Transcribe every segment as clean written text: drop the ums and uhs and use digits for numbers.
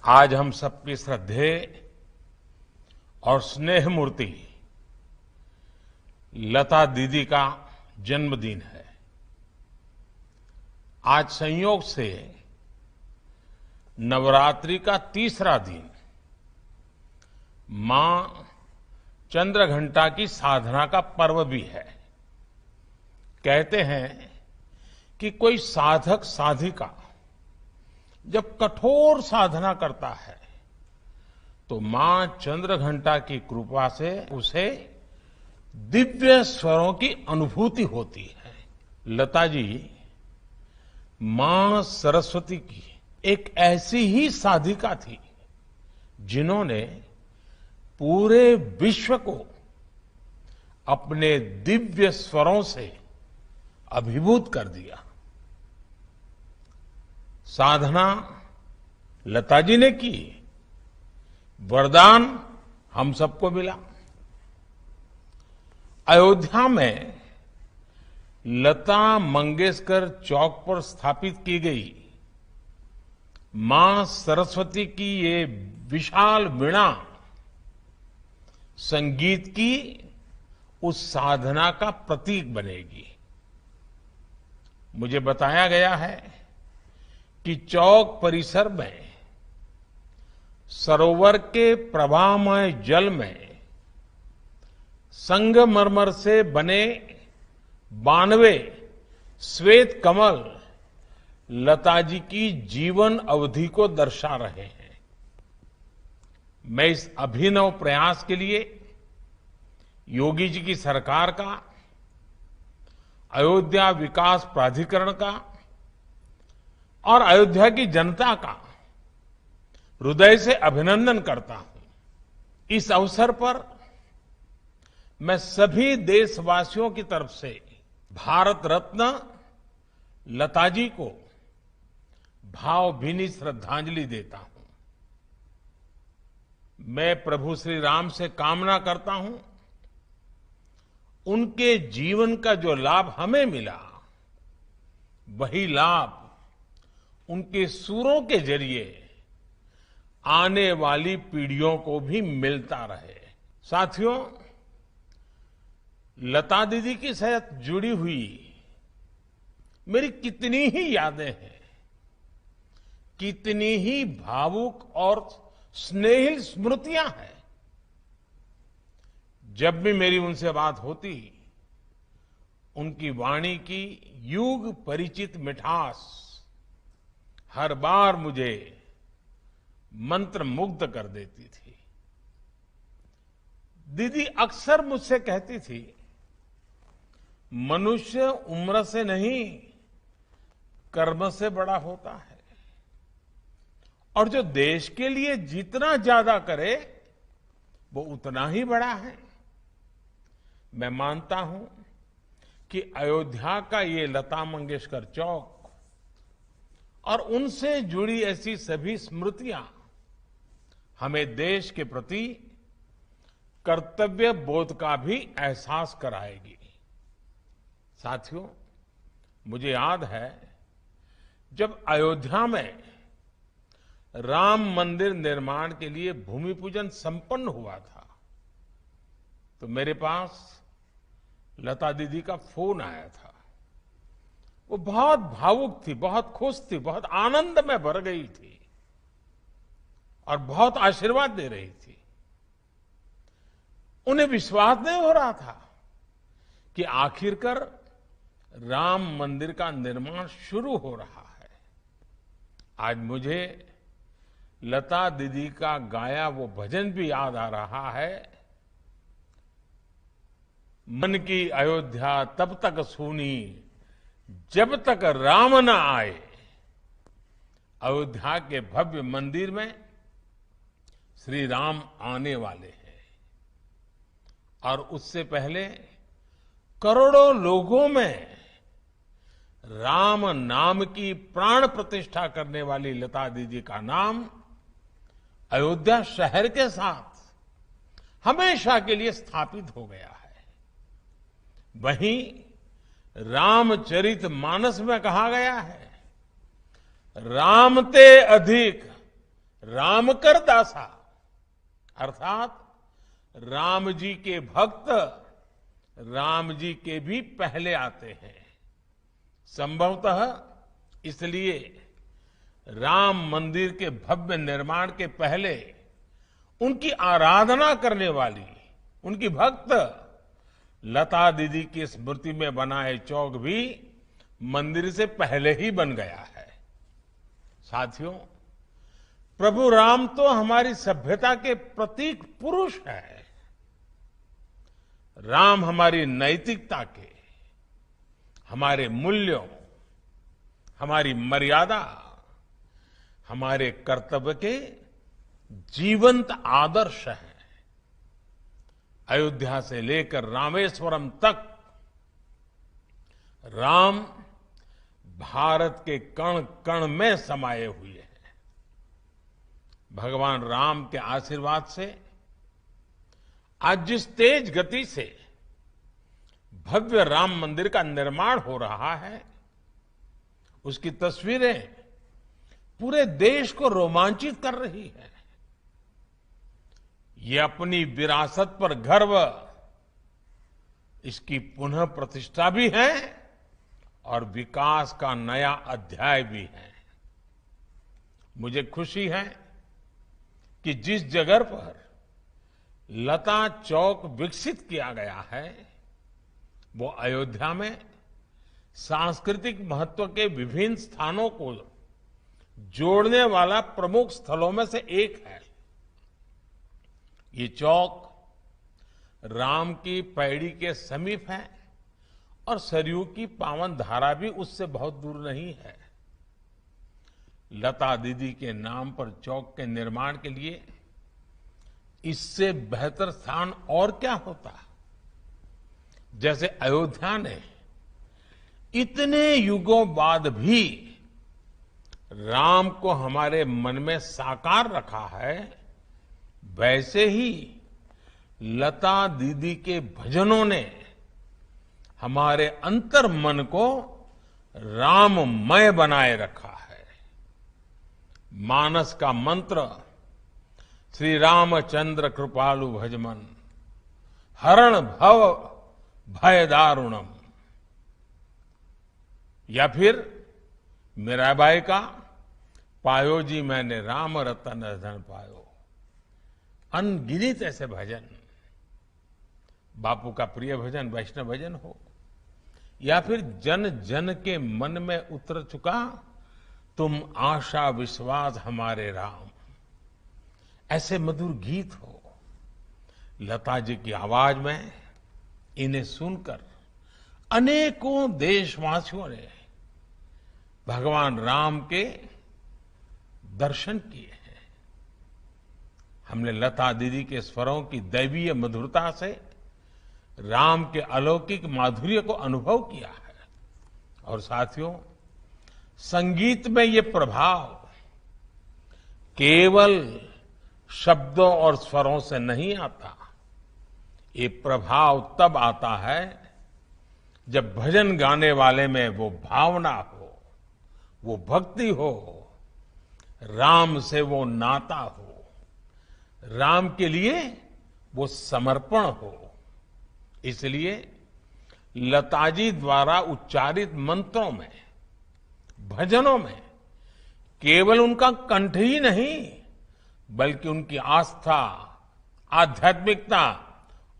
आज हम सबकी श्रद्धेय और स्नेह मूर्ति लता दीदी का जन्मदिन है। आज संयोग से नवरात्रि का तीसरा दिन मां चंद्रघंटा की साधना का पर्व भी है। कहते हैं कि कोई साधक साधिका जब कठोर साधना करता है तो मां चंद्रघंटा की कृपा से उसे दिव्य स्वरों की अनुभूति होती है। लता जी मां सरस्वती की एक ऐसी ही साधिका थी जिन्होंने पूरे विश्व को अपने दिव्य स्वरों से अभिभूत कर दिया। साधना लता जी ने की, वरदान हम सबको मिला। अयोध्या में लता मंगेशकर चौक पर स्थापित की गई मां सरस्वती की ये विशाल वीणा संगीत की उस साधना का प्रतीक बनेगी। मुझे बताया गया है कि चौक परिसर में सरोवर के प्रवाहमय जल में संगमरमर से बने 92 श्वेत कमल लता जी की जीवन अवधि को दर्शा रहे हैं। मैं इस अभिनव प्रयास के लिए योगी जी की सरकार का, अयोध्या विकास प्राधिकरण का और अयोध्या की जनता का हृदय से अभिनंदन करता हूं। इस अवसर पर मैं सभी देशवासियों की तरफ से भारत रत्न लता जी को भावभीनी श्रद्धांजलि देता हूं। मैं प्रभु श्री राम से कामना करता हूं उनके जीवन का जो लाभ हमें मिला वही लाभ उनके सूरों के जरिए आने वाली पीढ़ियों को भी मिलता रहे। साथियों, लता दीदी के साथ जुड़ी हुई मेरी कितनी ही यादें हैं, कितनी ही भावुक और स्नेहिल स्मृतियां हैं। जब भी मेरी उनसे बात होती, उनकी वाणी की युग परिचित मिठास हर बार मुझे मंत्र मुग्ध कर देती थी। दीदी अक्सर मुझसे कहती थी, मनुष्य उम्र से नहीं कर्म से बड़ा होता है और जो देश के लिए जितना ज्यादा करे वो उतना ही बड़ा है। मैं मानता हूं कि अयोध्या का ये लता मंगेशकर चौक और उनसे जुड़ी ऐसी सभी स्मृतियां हमें देश के प्रति कर्तव्य बोध का भी एहसास कराएगी। साथियों, मुझे याद है जब अयोध्या में राम मंदिर निर्माण के लिए भूमि पूजन संपन्न हुआ था तो मेरे पास लता दीदी का फोन आया था। वो बहुत भावुक थी, बहुत खुश थी, बहुत आनंद में भर गई थी और बहुत आशीर्वाद दे रही थी। उन्हें विश्वास नहीं हो रहा था कि आखिरकार राम मंदिर का निर्माण शुरू हो रहा है। आज मुझे लता दीदी का गाया वो भजन भी याद आ रहा है, मन की अयोध्या तब तक सूनी जब तक राम न आए। अयोध्या के भव्य मंदिर में श्री राम आने वाले हैं और उससे पहले करोड़ों लोगों में राम नाम की प्राण प्रतिष्ठा करने वाली लता दीदी का नाम अयोध्या शहर के साथ हमेशा के लिए स्थापित हो गया है। वहीं रामचरित मानस में कहा गया है, राम ते अधिक राम कर दासा, अर्थात राम जी के भक्त राम जी के भी पहले आते हैं। संभवतः इसलिए राम मंदिर के भव्य निर्माण के पहले उनकी आराधना करने वाली उनकी भक्त लता दीदी की स्मृति में बनाए चौक भी मंदिर से पहले ही बन गया है। साथियों, प्रभु राम तो हमारी सभ्यता के प्रतीक पुरुष है। राम हमारी नैतिकता के, हमारे मूल्यों, हमारी मर्यादा, हमारे कर्तव्य के जीवंत आदर्श हैं। अयोध्या से लेकर रामेश्वरम तक राम भारत के कण कण में समाये हुए हैं। भगवान राम के आशीर्वाद से आज जिस तेज गति से भव्य राम मंदिर का निर्माण हो रहा है, उसकी तस्वीरें पूरे देश को रोमांचित कर रही है। ये अपनी विरासत पर गर्व, इसकी पुनः प्रतिष्ठा भी है और विकास का नया अध्याय भी है। मुझे खुशी है कि जिस जगह पर लता चौक विकसित किया गया है, वो अयोध्या में सांस्कृतिक महत्व के विभिन्न स्थानों को जोड़ने वाला प्रमुख स्थलों में से एक है। ये चौक राम की पैड़ी के समीप है और सरयू की पावन धारा भी उससे बहुत दूर नहीं है। लता दीदी के नाम पर चौक के निर्माण के लिए इससे बेहतर स्थान और क्या होता। जैसे अयोध्या ने इतने युगों बाद भी राम को हमारे मन में साकार रखा है, वैसे ही लता दीदी के भजनों ने हमारे अंतर मन को राममय बनाए रखा है। मानस का मंत्र श्री रामचंद्र कृपालु भजमन हरण भव भय दारुणम, या फिर मीराबाई का पायो जी मैंने राम रतन धन पायो। अनगिनत ऐसे भजन, बापू का प्रिय भजन वैष्णव भजन हो, या फिर जन जन के मन में उतर चुका तुम आशा विश्वास हमारे राम, ऐसे मधुर गीत हो। लता जी की आवाज में इन्हें सुनकर अनेकों देशवासियों ने भगवान राम के दर्शन किए हैं। हमने लता दीदी के स्वरों की दैवीय मधुरता से राम के अलौकिक माधुर्य को अनुभव किया है। और साथियों, संगीत में ये प्रभाव केवल शब्दों और स्वरों से नहीं आता। ये प्रभाव तब आता है जब भजन गाने वाले में वो भावना हो, वो भक्ति हो, राम से वो नाता हो, राम के लिए वो समर्पण हो। इसलिए लताजी द्वारा उच्चारित मंत्रों में, भजनों में केवल उनका कंठ ही नहीं, बल्कि उनकी आस्था, आध्यात्मिकता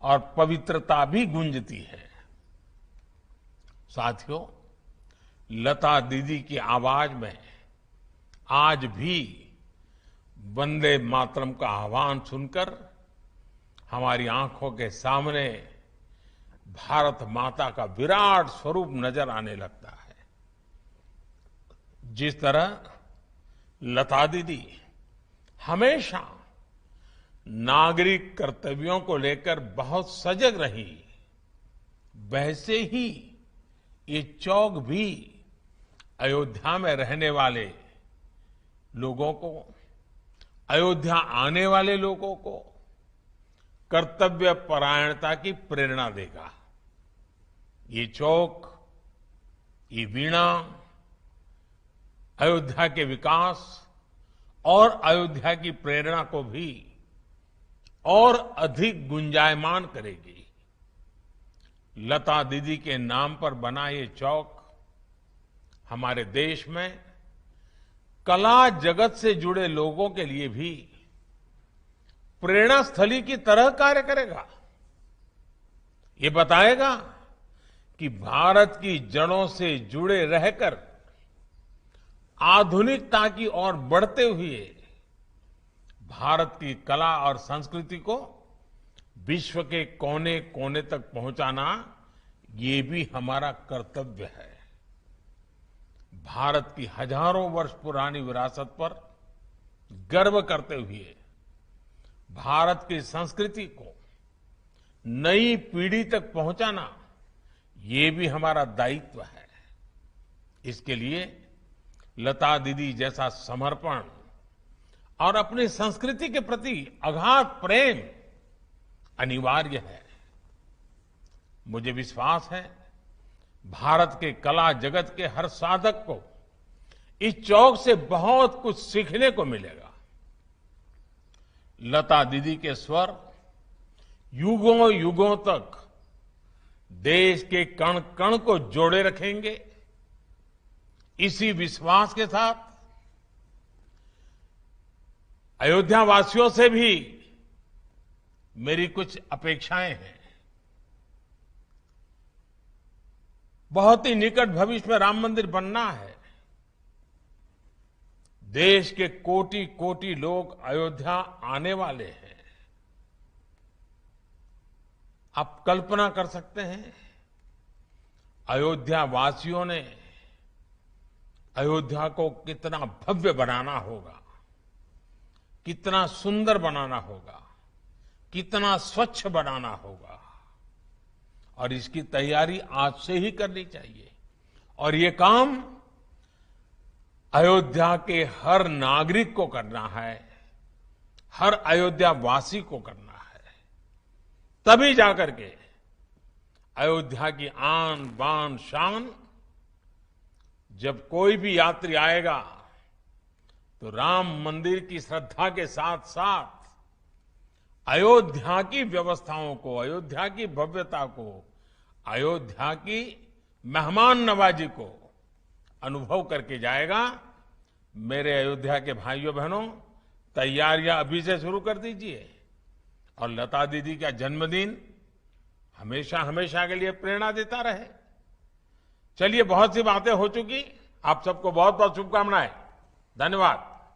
और पवित्रता भी गूंजती है। साथियों, लता दीदी की आवाज में आज भी वंदे मातरम का आह्वान सुनकर हमारी आंखों के सामने भारत माता का विराट स्वरूप नजर आने लगता है। जिस तरह लता दीदी हमेशा नागरिक कर्तव्यों को लेकर बहुत सजग रही, वैसे ही ये चौक भी अयोध्या में रहने वाले लोगों को, अयोध्या आने वाले लोगों को कर्तव्य परायणता की प्रेरणा देगा। ये चौक, ये वीणा अयोध्या के विकास और अयोध्या की प्रेरणा को भी और अधिक गुंजायमान करेगी। लता दीदी के नाम पर बना ये चौक हमारे देश में कला जगत से जुड़े लोगों के लिए भी प्रेरणा स्थली की तरह कार्य करेगा। ये बताएगा कि भारत की जड़ों से जुड़े रहकर आधुनिकता की ओर बढ़ते हुए भारत की कला और संस्कृति को विश्व के कोने कोने तक पहुंचाना ये भी हमारा कर्तव्य है। भारत की हजारों वर्ष पुरानी विरासत पर गर्व करते हुए भारत की संस्कृति को नई पीढ़ी तक पहुंचाना ये भी हमारा दायित्व है। इसके लिए लता दीदी जैसा समर्पण और अपनी संस्कृति के प्रति अगाध प्रेम अनिवार्य है। मुझे विश्वास है भारत के कला जगत के हर साधक को इस चौक से बहुत कुछ सीखने को मिलेगा। लता दीदी के स्वर युगों युगों तक देश के कण कण को जोड़े रखेंगे। इसी विश्वास के साथ अयोध्या वासियों से भी मेरी कुछ अपेक्षाएं हैं। बहुत ही निकट भविष्य में राम मंदिर बनना है। देश के कोटि कोटि लोग अयोध्या आने वाले हैं। आप कल्पना कर सकते हैं अयोध्या वासियों ने अयोध्या को कितना भव्य बनाना होगा, कितना सुंदर बनाना होगा, कितना स्वच्छ बनाना होगा। और इसकी तैयारी आज से ही करनी चाहिए। और ये काम अयोध्या के हर नागरिक को करना है, हर अयोध्या वासी को करना है। तभी जाकर के अयोध्या की आन बान शान, जब कोई भी यात्री आएगा तो राम मंदिर की श्रद्धा के साथ साथ अयोध्या की व्यवस्थाओं को, अयोध्या की भव्यता को, अयोध्या की मेहमान नवाजी को अनुभव करके जाएगा। मेरे अयोध्या के भाइयों बहनों, तैयारियां अभी से शुरू कर दीजिए। और लता दीदी का जन्मदिन हमेशा हमेशा के लिए प्रेरणा देता रहे। चलिए, बहुत सी बातें हो चुकी। आप सबको बहुत बहुत शुभकामनाएं। धन्यवाद।